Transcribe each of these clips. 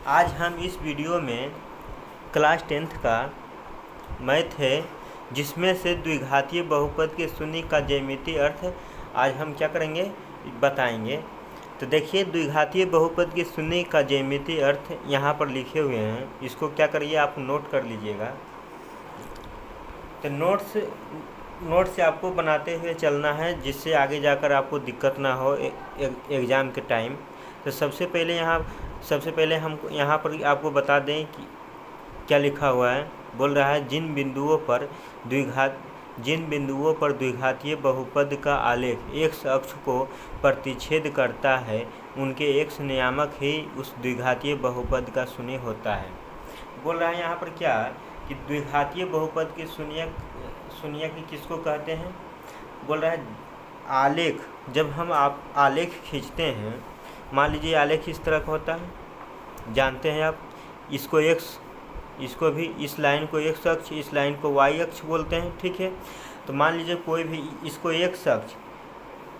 आज हम इस वीडियो में क्लास 10th का मैथ है, जिसमें से द्विघातीय बहुपद के शून्य का ज्यामितीय अर्थ आज हम क्या करेंगे बताएंगे। तो देखिए, द्विघातीय बहुपद के शून्य का ज्यामितीय अर्थ यहाँ पर लिखे हुए हैं। इसको क्या करिए, आप नोट कर लीजिएगा। तो नोट से आपको बनाते हुए चलना है, जिससे आगे जाकर आपको दिक्कत ना हो एग्ज़ाम के टाइम। तो सबसे पहले हम यहाँ पर आपको बता दें कि क्या लिखा हुआ है। बोल रहा है, जिन बिंदुओं पर द्विघातीय बहुपद का आलेख x अक्ष को प्रतिच्छेद करता है, उनके x नियामक ही उस द्विघातीय बहुपद का शून्य होता है। बोल रहा है यहाँ पर क्या कि द्विघातीय बहुपद के शून्य की किसको कहते हैं। बोल रहा है आलेख, जब हम आलेख खींचते हैं, मान लीजिए आलेख इस तरह का होता है, जानते हैं आप। इसको भी, इस लाइन को x अक्ष, इस लाइन को y अक्ष बोलते हैं, ठीक है। तो मान लीजिए कोई भी इसको x अक्ष,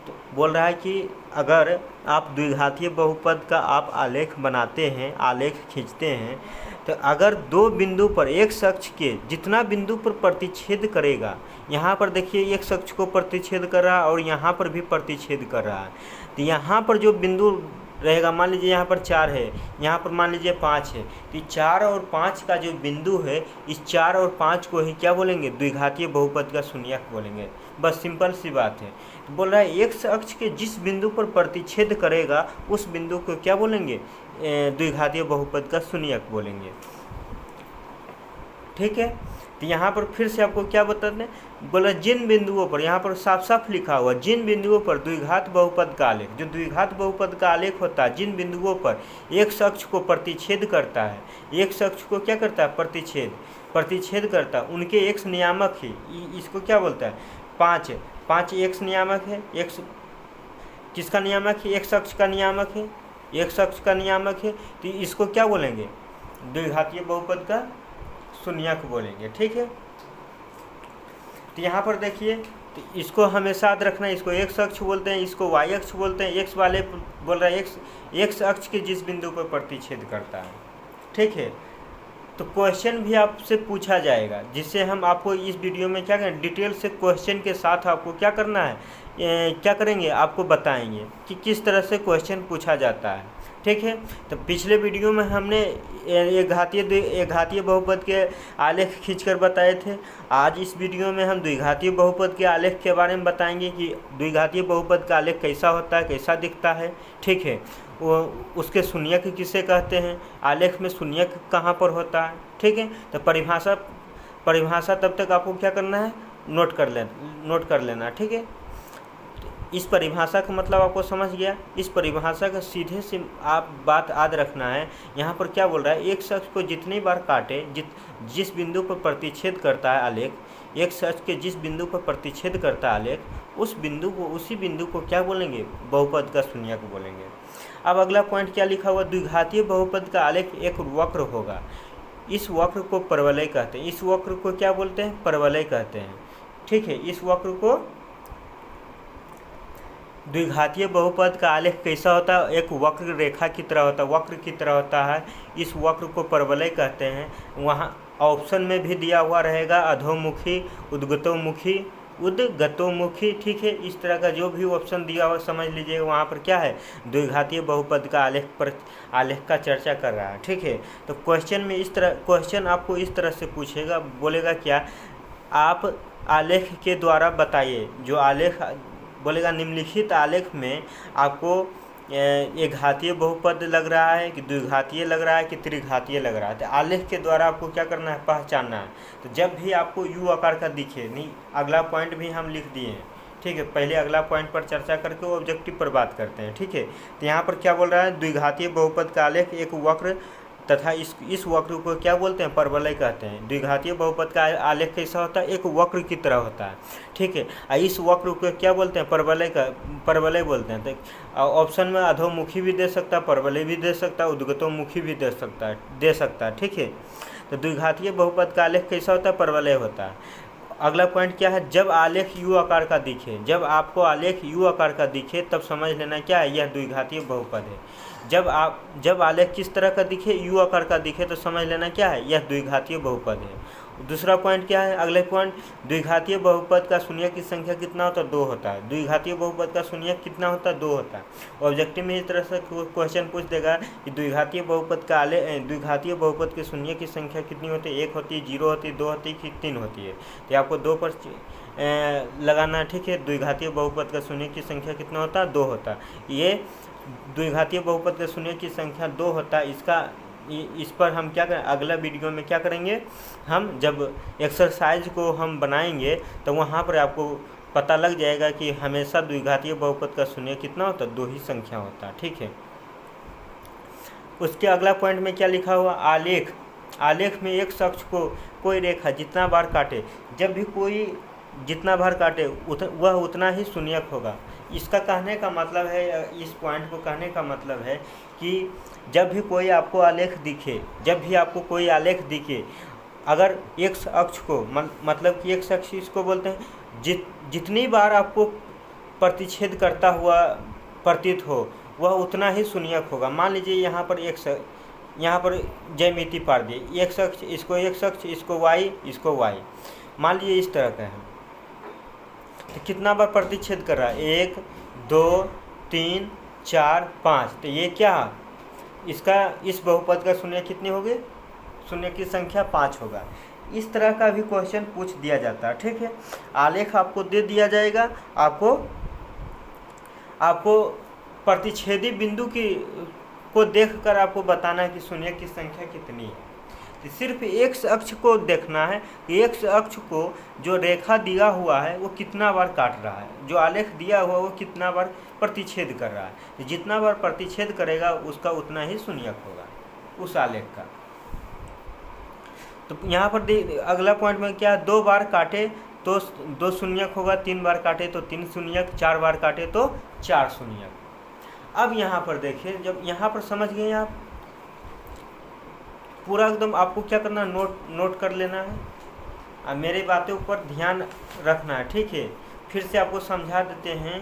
तो बोल रहा है कि अगर आप द्विघातीय बहुपद का आप आलेख बनाते हैं, आलेख खींचते हैं, तो अगर दो बिंदु पर x अक्ष के जितना बिंदु पर प्रतिच्छेद करेगा, यहाँ पर देखिए x अक्ष को प्रतिच्छेद कर रहा है और यहाँ पर भी प्रतिच्छेद कर रहा है। तो यहाँ पर जो बिंदु रहेगा, मान लीजिए यहाँ पर 4 है, यहाँ पर मान लीजिए 5 है, तो 4 और 5 का जो बिंदु है, इस 4 और 5 को ही क्या बोलेंगे, द्विघातीय बहुपद का शून्यक बोलेंगे। बस सिंपल सी बात है। तो बोल रहा है x अक्ष के जिस बिंदु पर प्रतिच्छेद करेगा, उस बिंदु को क्या बोलेंगे, द्विघातीय बहुपद का शून्यक बोलेंगे, ठीक है। तो यहाँ पर फिर से आपको क्या बताते हैं, बोला जिन बिंदुओं पर, यहाँ पर साफ साफ लिखा हुआ, जिन बिंदुओं पर द्विघात बहुपद का आलेख, जो द्विघात बहुपद का आलेख होता है, जिन बिंदुओं पर x अक्ष को प्रतिच्छेद करता है, x अक्ष को क्या करता है, प्रतिच्छेद करता है, उनके x नियामक ही, इसको क्या बोलता है, 5 x नियामक है। x किसका नियामक है, x अक्ष का नियामक है, x अक्ष का नियामक है। तो इसको क्या बोलेंगे, द्विघातीय बहुपद का शून्यक बोलेंगे, ठीक है। तो यहाँ पर देखिए, तो इसको हमेशा याद रखना, इसको x अक्ष बोलते हैं, इसको y अक्ष बोलते हैं। x वाले बोल रहा है x अक्ष के जिस बिंदु पर प्रतिच्छेद करता है, ठीक है। तो क्वेश्चन भी आपसे पूछा जाएगा, जिससे हम आपको इस वीडियो में क्या करें, डिटेल से क्वेश्चन के साथ आपको क्या करना है, क्या करेंगे, आपको बताएंगे कि किस तरह से क्वेश्चन पूछा जाता है, ठीक है। तो पिछले वीडियो में हमने एक घातीय बहुपद के आलेख खींचकर बताए थे। आज इस वीडियो में हम द्विघातीय बहुपद के आलेख के बारे में बताएंगे कि द्विघातीय बहुपद का आलेख कैसा होता है, कैसा दिखता है, ठीक है। वो उसके शून्यक किसे कहते हैं, आलेख में शून्यक कहाँ पर होता है, ठीक है। तो परिभाषा तब तक आपको क्या करना है, नोट कर लेना, ठीक है। इस परिभाषा का मतलब आपको समझ गया। इस परिभाषा का सीधे से आप बात याद रखना है। यहाँ पर क्या बोल रहा है, x अक्ष को जितनी बार काटे, जिस बिंदु पर प्रतिच्छेद करता है आलेख, x अक्ष के जिस बिंदु पर प्रतिच्छेद करता है आलेख, उसी बिंदु को क्या बोलेंगे, बहुपद का शून्यक बोलेंगे। अब अगला पॉइंट क्या लिखा हुआ, द्विघातीय बहुपद का आलेख एक वक्र होगा। इस वक्र को परवलय कहते हैं। इस वक्र को क्या बोलते हैं, परवलय कहते हैं, ठीक है। इस वक्र को, द्विघातीय बहुपद का आलेख कैसा होता है, एक वक्र रेखा की तरह होता है। इस वक्र को परवलय कहते हैं। वहाँ ऑप्शन में भी दिया हुआ रहेगा, अधोमुखी, उद्गतोमुखी, ठीक है। इस तरह का जो भी ऑप्शन दिया हुआ समझ लीजिएगा, वहाँ पर क्या है, द्विघातीय बहुपद का आलेख का चर्चा कर रहा है, ठीक है। तो क्वेश्चन आपको इस तरह से पूछेगा, बोलेगा क्या, आप आलेख के द्वारा बताइए। जो आलेख बोलेगा, निम्नलिखित आलेख में आपको एक घातीय बहुपद लग रहा है कि द्विघातीय लग रहा है कि त्रिघातीय लग रहा है। तो आलेख के द्वारा आपको क्या करना है, पहचानना है। तो जब भी आपको यू आकार का दिखे, नहीं, अगला पॉइंट भी हम लिख दिए हैं, ठीक है। पहले अगला पॉइंट पर चर्चा करके ऑब्जेक्टिव पर बात करते हैं, ठीक है। तो यहाँ पर क्या बोल रहा है, द्विघातीय बहुपद का आलेख एक वक्र तथा इस वक्र को क्या बोलते हैं, परवलय कहते हैं। द्विघातीय बहुपद का आलेख कैसा होता है, एक वक्र की तरह होता है, ठीक है। इस वक्र को क्या बोलते हैं, परवलय बोलते हैं। तो ऑप्शन में अधोमुखी भी दे सकता है, परवलय भी दे सकता है, उद्गतोमुखी भी दे सकता है, ठीक है। तो द्विघातीय बहुपद का आलेख कैसा होता है, परवलय होता है। अगला पॉइंट क्या है, जब आलेख यू आकार का दिखे, जब आपको आलेख यू आकार का दिखे तब समझ लेना क्या है, यह द्विघातीय बहुपद है। जब आलेख किस तरह का दिखे, यू आकार का दिखे तो समझ लेना क्या है, यह द्विघातीय बहुपद है। दूसरा पॉइंट क्या है, अगले पॉइंट, द्विघातीय बहुपद का शून्यक की संख्या कितना होता है, 2 होता है। द्विघातीय बहुपद का शून्यक कितना होता है, 2 होता है। ऑब्जेक्टिव में इस तरह से क्वेश्चन पूछ देगा कि द्विघातीय बहुपद का द्विघातीय बहुपद के शून्य की संख्या कितनी होती है, 1 होती है, 0 होती है, 2 होती है कि 3 होती है। तो आपको 2 पर लगाना, ठीक है। द्विघातीय बहुपद का शून्य की संख्या कितना होता है, 2 होता है। ये द्विघातीय बहुपद के शून्य की संख्या 2 होता है। इस पर हम क्या करें, अगला वीडियो में क्या करेंगे, हम जब एक्सरसाइज को हम बनाएंगे तो वहाँ पर आपको पता लग जाएगा कि हमेशा द्विघातीय बहुपद का शून्य कितना होता है, 2 ही संख्या होता है, ठीक है। उसके अगला पॉइंट में क्या लिखा हुआ, आलेख। आलेख में एक शख्स को कोई रेखा जितना बार काटे, जब भी कोई जितना बार काटे वह उतना ही शून्यक होगा। इसका कहने का मतलब है, इस पॉइंट को कहने का मतलब है कि जब भी कोई आपको आलेख दिखे, जब भी आपको कोई आलेख दिखे, अगर एक अक्ष को मतलब कि एक शख्स इसको बोलते हैं, जितनी बार आपको प्रतिच्छेद करता हुआ प्रतीत हो वह उतना ही शून्यक होगा। मान लीजिए यहाँ पर ज्यामिति पार दिए, एक शख्स इसको y, इसको y, मान लीजिए इस तरह का है, तो कितना बार प्रतिच्छेद कर रहा है, 1 2 3 4 5। तो ये क्या, इसका इस बहुपद का शून्य कितने हो गए, शून्य की संख्या 5 होगा। इस तरह का भी क्वेश्चन पूछ दिया जाता है, ठीक है। आलेख आपको दे दिया जाएगा, आपको प्रतिच्छेदी बिंदु को देखकर आपको बताना है कि शून्य की संख्या कितनी है। तो सिर्फ एक अक्ष को देखना है कि एक अक्ष को जो रेखा दिया हुआ है वो कितना बार काट रहा है, जो आलेख दिया हुआ वो कितना बार प्रतिच्छेद कर रहा है। तो जितना बार प्रतिच्छेद करेगा उसका उतना ही शून्यक होगा उस आलेख का। तो यहाँ पर अगला पॉइंट में क्या, 2 बार काटे तो 2 शून्यक होगा, 3 बार काटे तो 3 शून्यक, 4 बार काटे तो 4 शून्यक। अब यहाँ पर देखिए, जब यहाँ पर समझ गए आप, पूरा एकदम आपको क्या करना, नोट कर लेना है और मेरे बातों पर ध्यान रखना है, ठीक है। फिर से आपको समझा देते हैं।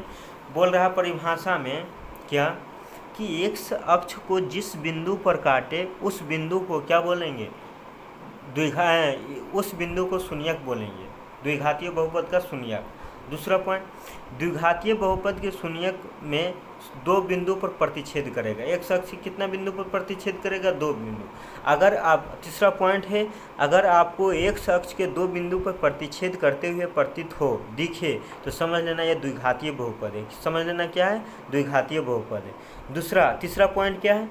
बोल रहा परिभाषा में क्या कि एक अक्ष को जिस बिंदु पर काटे उस बिंदु को क्या बोलेंगे, उस बिंदु को शून्यक बोलेंगे, द्विघातीय बहुपद का शून्यक। दूसरा पॉइंट, द्विघातीय बहुपद के शून्यक में 2 बिंदु पर प्रतिच्छेद करेगा। एक शख्स कितना बिंदु पर प्रतिच्छेद करेगा, 2 बिंदु। अगर आप, तीसरा पॉइंट है, अगर आपको एक शख्स के 2 बिंदु पर प्रतिच्छेद करते हुए प्रतीत हो, दिखे, तो समझ लेना यह द्विघातीय बहुपद है। समझ लेना क्या है, द्विघातीय बहुपद है। तीसरा पॉइंट क्या है,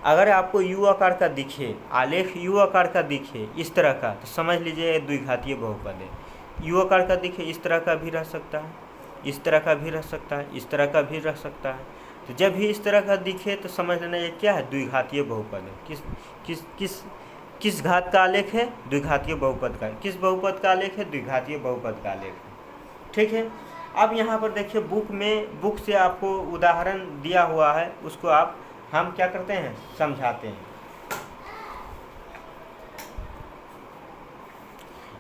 अगर आपको यू आकार का दिखे, आलेख यू आकार का दिखे इस तरह का, तो समझ लीजिए यह द्विघातीय बहुपद है। यू आकार का दिखे, इस तरह का भी रह सकता है, इस तरह का भी रह सकता है, इस तरह का भी रह सकता है। तो जब भी इस तरह का दिखे तो समझ लेना ये क्या है, द्विघातीय बहुपद है। किस घात का आलेख है, द्विघातीय बहुपद का। किस बहुपद का आलेख है, द्विघातीय बहुपद का आलेख है, ठीक है। अब यहाँ पर देखिए, बुक से आपको उदाहरण दिया हुआ है, उसको हम क्या करते हैं, समझाते हैं।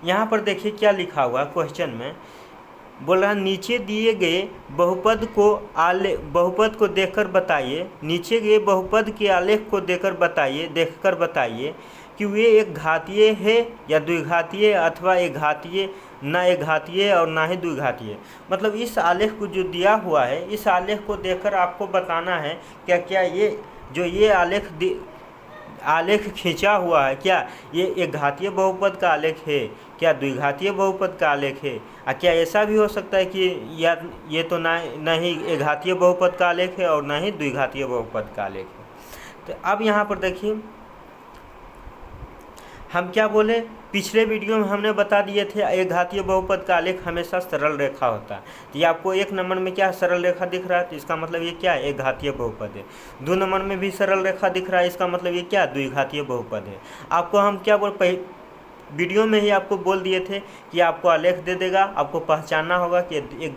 यहाँ पर देखिए क्या लिखा हुआ क्वेश्चन में, बोल रहा नीचे दिए गए बहुपद को देखकर बताइए, नीचे गए बहुपद के आलेख को देखकर बताइए कि वे एक घातीय है या द्विघातीय, अथवा एक घातीय, ना एक घातीय और ना ही द्विघातीय। मतलब इस आलेख को जो दिया हुआ है, इस आलेख को देखकर आपको बताना है क्या ये आलेख खींचा हुआ है, क्या ये एक घातीय बहुपद का आलेख है, क्या द्विघातीय बहुपद का आलेख है। क्या ऐसा भी हो सकता है कि या ये तो ना ही एक घातीय बहुपद का आलेख है और ना ही द्विघातीय बहुपद का आलेख है। तो अब यहाँ पर देखिए, हम क्या बोले, पिछले वीडियो में हमने बता दिए थे एक घातीय बहुपद का आलेख हमेशा सरल रेखा होता है। तो ये आपको 1 नंबर में क्या सरल रेखा दिख रहा है, तो इसका मतलब ये क्या है, एक घातीय बहुपद है। 2 नंबर में भी सरल रेखा दिख रहा है, इसका मतलब ये क्या, द्विघातीय बहुपद है। आपको हम क्या वीडियो में ही आपको बोल दिए थे कि आपको आलेख दे देगा, आपको पहचानना होगा कि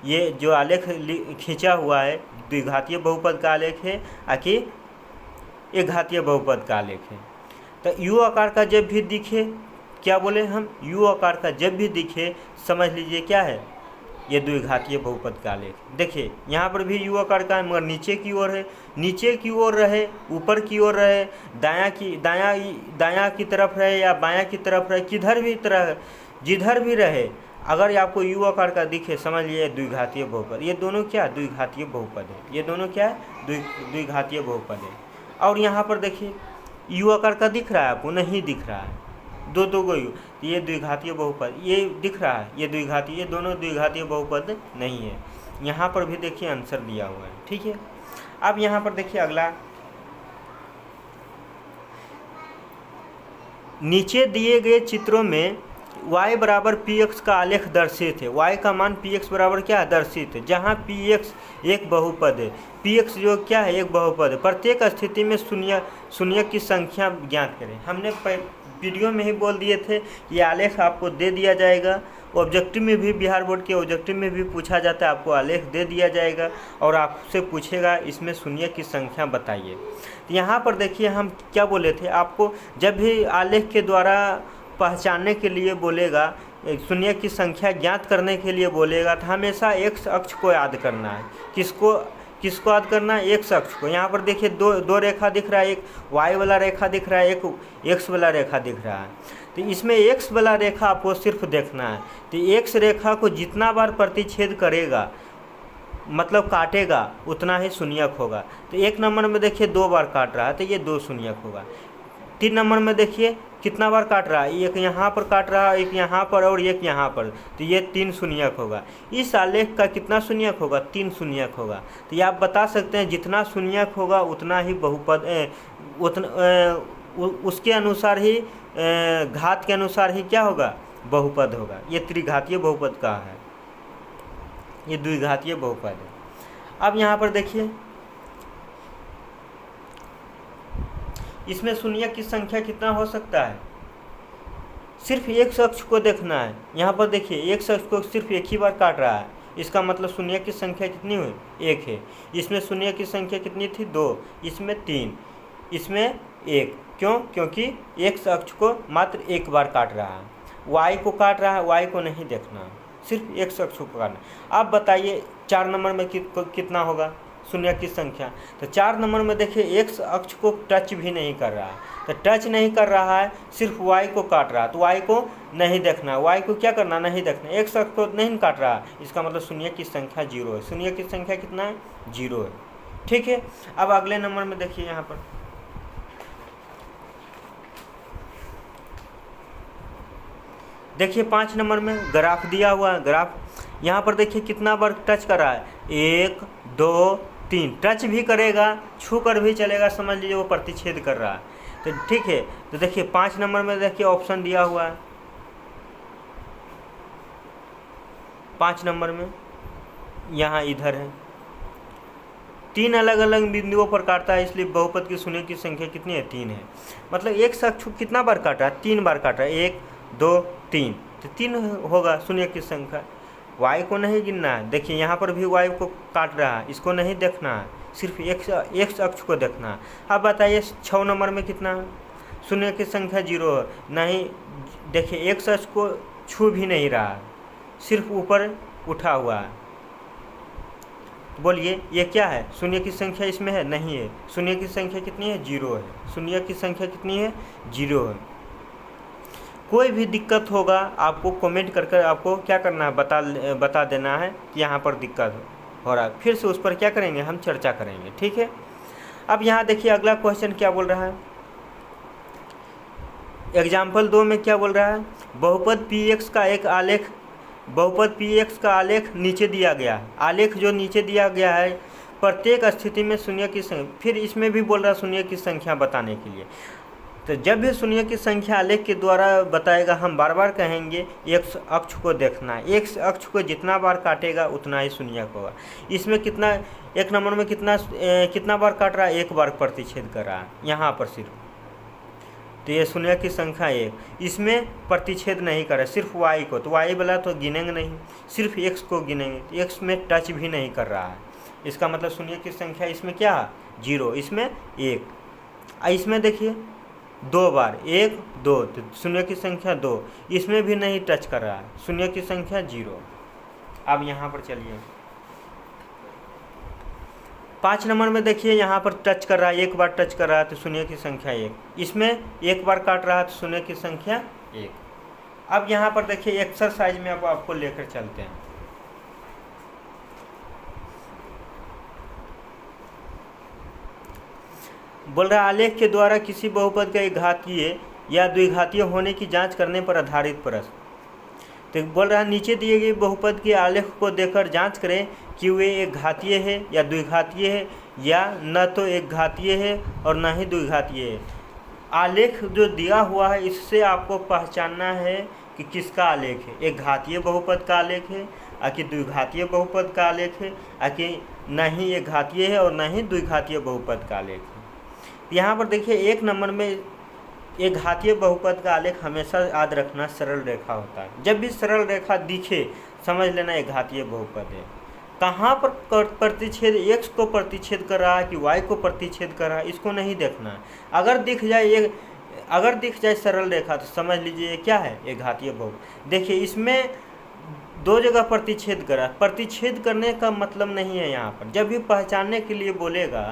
ये जो आलेख खींचा हुआ है द्विघातीय बहुपद का आलेख है कि एक घातीय बहुपद का आलेख है। तो यू आकार का जब भी दिखे क्या बोले हम, यू आकार का जब भी दिखे समझ लीजिए क्या है, ये द्विघातीय बहुपद का आलेख। देखिए यहाँ पर भी यू आकार का है मगर नीचे की ओर है, नीचे की ओर रहे, ऊपर की ओर रहे, दायां की तरफ रहे या बायां की तरफ रहे, किधर भी तरह जिधर भी रहे, अगर आपको यू आकार का दिखे समझ लीजिए द्विघातीय बहुपद। ये दोनों क्या द्विघातीय बहुपद है, ये दोनों क्या है द्विघातीय बहुपद है। और यहाँ पर देखिए यू आकार का दिख रहा है आपको, नहीं दिख रहा है, दो को यू, ये द्विघातीय बहुपद, ये दिख रहा है ये द्विघातीय, ये दोनों द्विघातीय बहुपद नहीं है। यहाँ पर भी देखिए आंसर दिया हुआ है, ठीक है। अब यहाँ पर देखिए अगला, नीचे दिए गए चित्रों में y बराबर px का आलेख दर्शित है। y का मान px बराबर क्या है दर्शित है, जहाँ px एक बहुपद है, px जो क्या है एक बहुपद है। प्रत्येक स्थिति में शून्य की संख्या ज्ञात करें। हमने वीडियो में ही बोल दिए थे, ये आलेख आपको दे दिया जाएगा। ऑब्जेक्टिव में भी, बिहार बोर्ड के ऑब्जेक्टिव में भी पूछा जाता है, आपको आलेख दे दिया जाएगा और आपसे पूछेगा इसमें शून्य की संख्या बताइए। तो यहाँ पर देखिए हम क्या बोले थे आपको, जब भी आलेख के द्वारा पहचानने के लिए बोलेगा, शून्य की संख्या ज्ञात करने के लिए बोलेगा, तो हमेशा एक्स अक्ष को याद करना है। किसको याद करना है, एक्स अक्ष को। यहाँ पर देखिए दो रेखा दिख रहा है, एक वाई वाला रेखा दिख रहा है, एक एक्स वाला रेखा दिख रहा है। तो इसमें एक्स वाला रेखा आपको सिर्फ देखना है। तो एक्स रेखा को जितना बार प्रतिच्छेद करेगा मतलब काटेगा उतना ही शून्यक होगा। तो एक नंबर में देखिए 2 बार काट रहा है तो ये 2 शून्यक होगा। 3 नंबर में देखिए कितना बार काट रहा है, एक यहाँ पर काट रहा है, एक यहाँ पर और एक यहाँ पर, तो ये 3 शून्यक होगा। इस आलेख का कितना शून्यक होगा, 3 शून्यक होगा। तो ये आप बता सकते हैं जितना शून्यक होगा उतना ही बहुपद, उसके अनुसार ही घात के अनुसार ही क्या होगा बहुपद होगा। ये त्रिघातीय बहुपद का है, ये द्विघातीय बहुपद है। अब यहाँ पर देखिए इसमें शून्य की संख्या कितना हो सकता है, सिर्फ एक अक्ष को देखना है। यहाँ पर देखिए एक अक्ष को सिर्फ एक ही बार काट रहा है, इसका मतलब शून्य की संख्या कितनी हुई, 1 है। इसमें शून्य की संख्या कितनी थी, 2, इसमें 3, इसमें 1। क्यों, क्योंकि एक अक्ष को मात्र एक बार काट रहा है, वाई को काट रहा है, वाई को नहीं देखना, सिर्फ एक अक्ष को काटना। आप बताइए 4 नंबर में कितना होगा शून्य की संख्या। तो 4 नंबर में देखिए एक अक्ष को टच भी नहीं कर रहा है, तो टच नहीं कर रहा है, सिर्फ वाई को काट रहा है, तो वाई को नहीं देखना, वाई को क्या करना नहीं देखना, एक अक्ष को नहीं काट रहा है, इसका मतलब शून्य की संख्या 0 है। शून्य की संख्या कितना है, 0 है, ठीक है। अब अगले नंबर में देखिए यहाँ पर देखिए 5 नंबर में ग्राफ दिया हुआ है। ग्राफ यहाँ पर देखिए कितना बार टच कर रहा है, 1 2 3, टच भी करेगा, छू कर भी चलेगा, समझ लीजिए वो प्रतिच्छेद कर रहा है। तो ठीक है, तो देखिए 5 नंबर में देखिए ऑप्शन दिया हुआ है, 5 नंबर में यहाँ इधर है, 3 अलग अलग बिंदुओं पर काटता है, इसलिए बहुपद की शून्य की संख्या कितनी है, 3 है। मतलब एक अक्ष कितना बार काट रहा है, 3 बार काट रहा है, 1 2 3, तो 3 होगा शून्य की संख्या। वाई को नहीं गिनना है, देखिए यहाँ पर भी वाई को काट रहा है, इसको नहीं देखना है, सिर्फ एक अक्ष को देखना है। अब बताइए 6 नंबर में कितना है, शून्य की संख्या 0 है, नहीं देखिए एक अक्ष को छू भी नहीं रहा है, सिर्फ ऊपर उठा हुआ है। बोलिए ये क्या है, शून्य की संख्या इसमें है, नहीं है। शून्य की संख्या कितनी है, 0 है। शून्य की संख्या कितनी है, 0 है। कोई भी दिक्कत होगा आपको कमेंट करके आपको क्या करना है, बता देना है कि यहाँ पर दिक्कत हो रहा है, फिर से उस पर क्या करेंगे हम चर्चा करेंगे, ठीक है। अब यहाँ देखिए अगला क्वेश्चन क्या बोल रहा है, एग्जाम्पल 2 में क्या बोल रहा है, बहुपद px का एक आलेख, बहुपद px का आलेख नीचे दिया गया है। आलेख जो नीचे दिया गया है प्रत्येक स्थिति में शून्य की संख्या, फिर इसमें भी बोल रहा है शून्य की संख्या बताने के लिए। तो जब भी शून्य की संख्या आलेख के द्वारा बताएगा, हम बार बार कहेंगे एक अक्ष को देखना है, एक अक्ष को जितना बार काटेगा उतना ही शून्य होगा। इसमें कितना, 1 नंबर में कितना बार काट रहा है, 1 बार प्रतिच्छेद कर रहा है यहाँ पर सिर्फ, तो ये शून्य की संख्या 1। इसमें प्रतिच्छेद नहीं कर रहा है, सिर्फ वाई को, तो वाई वाला तो गिनेंगे नहीं, सिर्फ एक्स को गिनेंगे, एक्स में टच भी नहीं कर रहा है, इसका मतलब शून्य की संख्या इसमें क्या है, 0, इसमें 1। इसमें देखिए 2 बार, 1 2, तो शून्य की संख्या 2, इसमें भी नहीं टच कर रहा है, शून्य की संख्या 0। अब यहाँ पर चलिए 5 नंबर में देखिए यहाँ पर टच कर रहा है, 1 बार टच कर रहा है तो शून्य की संख्या 1, इसमें 1 बार काट रहा है तो शून्य की संख्या 1। अब यहाँ पर देखिए एक्सरसाइज में अब आपको लेकर चलते हैं। बोल रहा है आलेख के द्वारा किसी बहुपद का एक घातीय या द्विघातीय होने की जांच करने पर आधारित प्रश्न। तो बोल रहा है नीचे दिए गए बहुपद के आलेख को देखकर जांच करें कि वे एक घातीय है या द्विघातीय है, या न तो एक घातीय है और न ही द्विघातीय है। आलेख जो दिया हुआ है इससे आपको पहचानना है कि किसका आलेख है, एक घातीय बहुपद का आलेख है कि द्विघातीय बहुपद का आलेख है, कि न ही एक घातीय है और न ही द्विघातीय बहुपद का आलेख है। यहाँ पर देखिए 1 नंबर में एक घातीय बहुपद का आलेख हमेशा याद रखना सरल रेखा होता है। जब भी सरल रेखा दिखे समझ लेना एक घातीय बहुपद है। कहाँ पर प्रतिच्छेद, x को प्रतिच्छेद कर रहा है कि y को प्रतिच्छेद कर रहा है, इसको नहीं देखना। अगर दिख जाए सरल रेखा तो समझ लीजिए क्या है, एक घातीय बहुपद। देखिए इसमें 2 जगह प्रतिच्छेद करा, प्रतिच्छेद करने का मतलब नहीं है यहाँ पर। जब भी पहचानने के लिए बोलेगा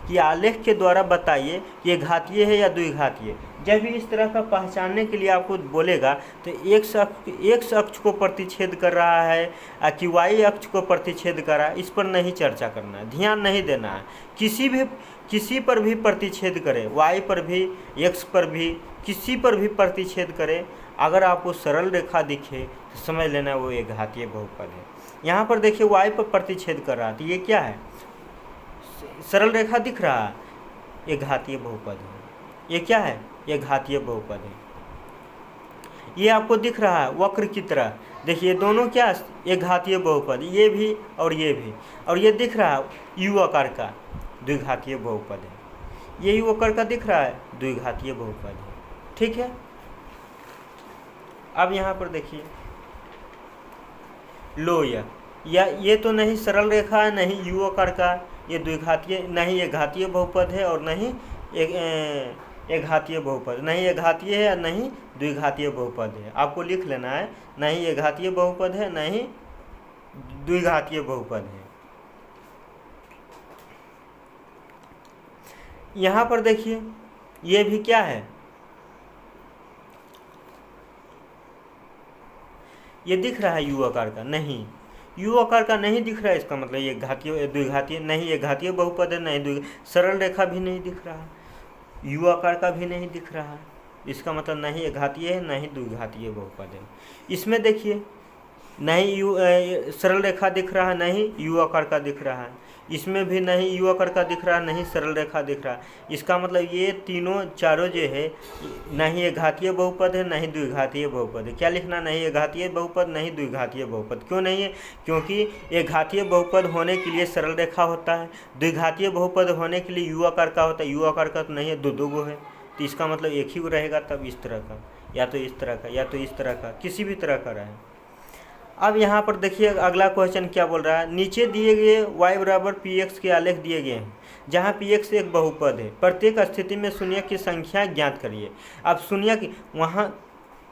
कि आलेख के द्वारा बताइए कि ये घातीय है या द्विघातीय, जब भी इस तरह का पहचानने के लिए आपको बोलेगा तो x अक्ष को प्रतिच्छेद कर रहा है कि y अक्ष को प्रतिच्छेद कर रहा है, इस पर नहीं चर्चा करना है, ध्यान नहीं देना है। किसी पर भी प्रतिच्छेद करे, y पर भी, x पर भी, किसी पर भी प्रतिच्छेद करे, अगर आपको सरल रेखा दिखे तो समझ लेना वो एक घातीय बहुपद है। यहाँ पर देखिए y पर प्रतिच्छेद कर रहा है तो ये क्या है, सरल रेखा दिख रहा है, एक घातीय बहुपद है। ये क्या है, ये घातीय बहुपद है। ये आपको दिख रहा है वक्र की तरह, देखिए दोनों क्या, एक घातीय बहुपद, ये भी और ये भी। और ये दिख रहा है यू आकार का, द्विघातीय बहुपद है। ये यू आकार का दिख रहा है, द्विघातीय बहुपद है। ठीक है। अब यहाँ पर देखिए लो या ये तो नहीं सरल रेखा है, नहीं यू आकार का, ये द्विघातीय, नहीं ये घातीय बहुपद है और नहीं एक घातीय बहुपद, नहीं ये घातीय है नहीं द्विघातीय बहुपद है। आपको लिख लेना है, नहीं ये घातीय बहुपद है नहीं द्विघातीय बहुपद है। यहाँ पर देखिए ये भी क्या है, ये दिख रहा है यू आकार का, नहीं यू आकार का नहीं दिख रहा है, इसका मतलब ये घातीय द्विघातीय, नहीं ये घातीय बहुपद है नहीं सरल रेखा भी नहीं दिख रहा, यू आकार का भी नहीं दिख रहा, इसका मतलब नहीं ये घातीय है नहीं द्विघातीय बहुपद है। इसमें देखिए नहीं सरल रेखा दिख रहा है नहीं यू आकार का दिख रहा है, इसमें भी नहीं यू आकार का दिख रहा है नहीं सरल रेखा दिख रहा है। इसका मतलब ये तीनों चारों जो है नहीं ये घातीय बहुपद है नहीं द्विघातीय बहुपद है। क्या लिखना, नहीं ये घातीय बहुपद नहीं द्विघातीय बहुपद। क्यों नहीं है, क्योंकि एक घातीय बहुपद होने के लिए सरल रेखा होता है, द्विघातीय बहुपद होने के लिए यू आकार का होता है, यू आकार का तो नहीं है, दो गो है, तो इसका मतलब एक ही रहेगा तब इस तरह का, या तो इस तरह का या तो इस तरह का, किसी भी तरह का रहे। अब यहाँ पर देखिए अगला क्वेश्चन क्या बोल रहा है, नीचे दिए गए y बराबर px के आलेख दिए गए हैं जहाँ px एक बहुपद है, प्रत्येक स्थिति में शून्य की संख्या ज्ञात करिए। अब शून्य की, वहाँ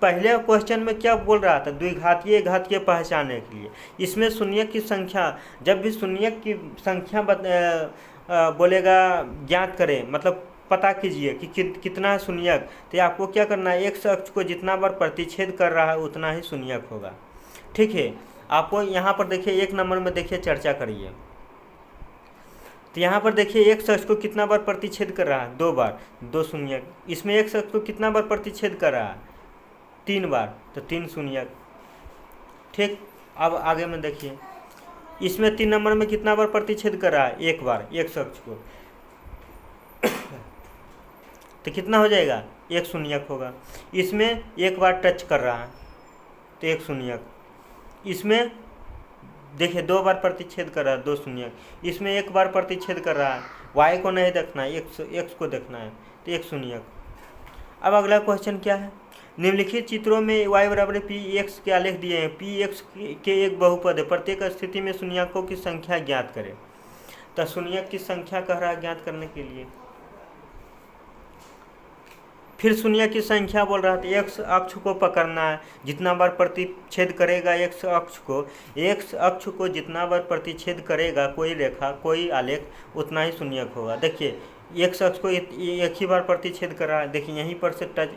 पहले क्वेश्चन में क्या बोल रहा था, द्विघातीय घातीय पहचानने के लिए, इसमें शून्य की संख्या, जब भी शून्य की संख्या बोलेगा ज्ञात करें, मतलब पता कीजिए कि कितना है शून्यक, तो आपको क्या करना है, x अक्ष को जितना बार प्रतिच्छेद कर रहा है उतना ही शून्यक होगा। ठीक है। आपको यहाँ पर देखिए 1 नंबर में देखिए चर्चा करिए, तो यहाँ पर देखिए x अक्ष को कितना बार प्रतिच्छेद कर रहा है, 2 बार, 2 शून्यक। इसमें x अक्ष को कितना बार प्रतिच्छेद कर रहा है, 3 बार, तो 3 शून्यक। ठीक। अब आगे में देखिए इसमें 3 नंबर में कितना बार प्रतिच्छेद कर रहा है, 1 बार x अक्ष को, तो कितना हो जाएगा, 1 शून्यक होगा। इसमें 1 बार टच कर रहा है तो 1 शून्यक। इसमें देखिए 2 बार प्रतिच्छेद कर रहा है, 2 शून्यक। इसमें 1 बार प्रतिच्छेद कर रहा है, y को नहीं देखना है, x को देखना है, तो 1 शून्यक। अब अगला क्वेश्चन क्या है, निम्नलिखित चित्रों में y बराबर px के आलेख दिए हैं, px के एक बहुपद है, प्रत्येक स्थिति में शून्यकों की संख्या ज्ञात करें। तो शून्यक की संख्या कह रहा है ज्ञात करने के लिए, फिर शून्य की संख्या बोल रहा था, एक्स अक्ष को पकड़ना है, जितना बार प्रतिच्छेद करेगा एक्स अक्ष को जितना बार प्रतिच्छेद करेगा कोई रेखा कोई आलेख, उतना ही शून्यक होगा। देखिए एक्स अक्ष को एक ही बार प्रतिच्छेद कर रहा है, देखिए यहीं पर से टच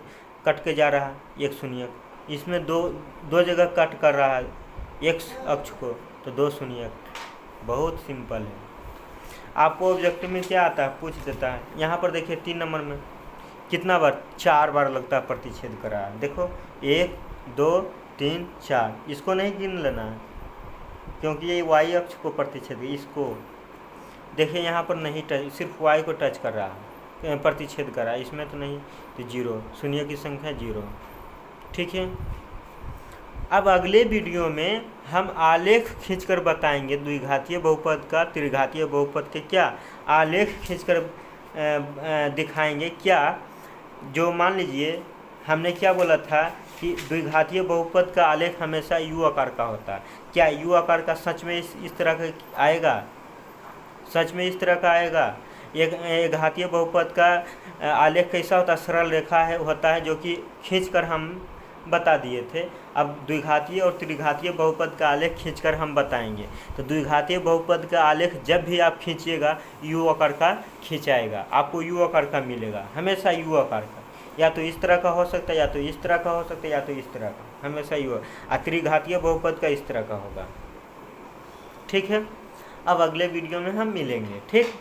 कट के जा रहा है एक शून्यक, इसमें दो जगह कट कर रहा है एक्स अक्ष को, तो 2 शून्यक। बहुत सिंपल है। आपको ऑब्जेक्टिव में क्या आता है पूछ देता है। यहाँ पर देखिए 3 नंबर में कितना बार, 4 बार लगता है प्रतिच्छेद कर रहा है। देखो 1 2 3 4, इसको नहीं गिन लेना है क्योंकि ये वाई अक्ष को प्रतिच्छेद, इसको देखिए यहाँ पर नहीं टच, सिर्फ वाई को टच कर रहा है, प्रतिच्छेद कर रहा है, इसमें तो नहीं, तो 0, शून्य की संख्या 0। ठीक है, अब अगले वीडियो में हम आलेख खींचकर बताएंगे द्विघातीय बहुपद का, त्रिघातीय बहुपद के क्या आलेख खींचकर दिखाएंगे। क्या जो मान लीजिए हमने क्या बोला था कि द्विघातीय बहुपद का आलेख हमेशा यू आकार का होता है, क्या यू आकार का सच में इस तरह का आएगा? सच में इस तरह का आएगा? एक घातीय बहुपद का आलेख कैसा होता है? सरल रेखा होता है, जो कि खींचकर हम बता दिए थे। अब द्विघातीय और त्रिघातीय बहुपद का आलेख खींचकर हम बताएंगे। तो द्विघातीय बहुपद का आलेख जब भी आप खींचिएगा यू आकार का खींचाएगा, आपको यू आकार का मिलेगा, हमेशा यू आकार का, या तो इस तरह का हो सकता है, या तो इस तरह का हो सकता है, या तो इस तरह का, हमेशा यू। और त्रिघातीय बहुपद का इस तरह का होगा। ठीक है, अब अगले वीडियो में हम मिलेंगे। ठीक।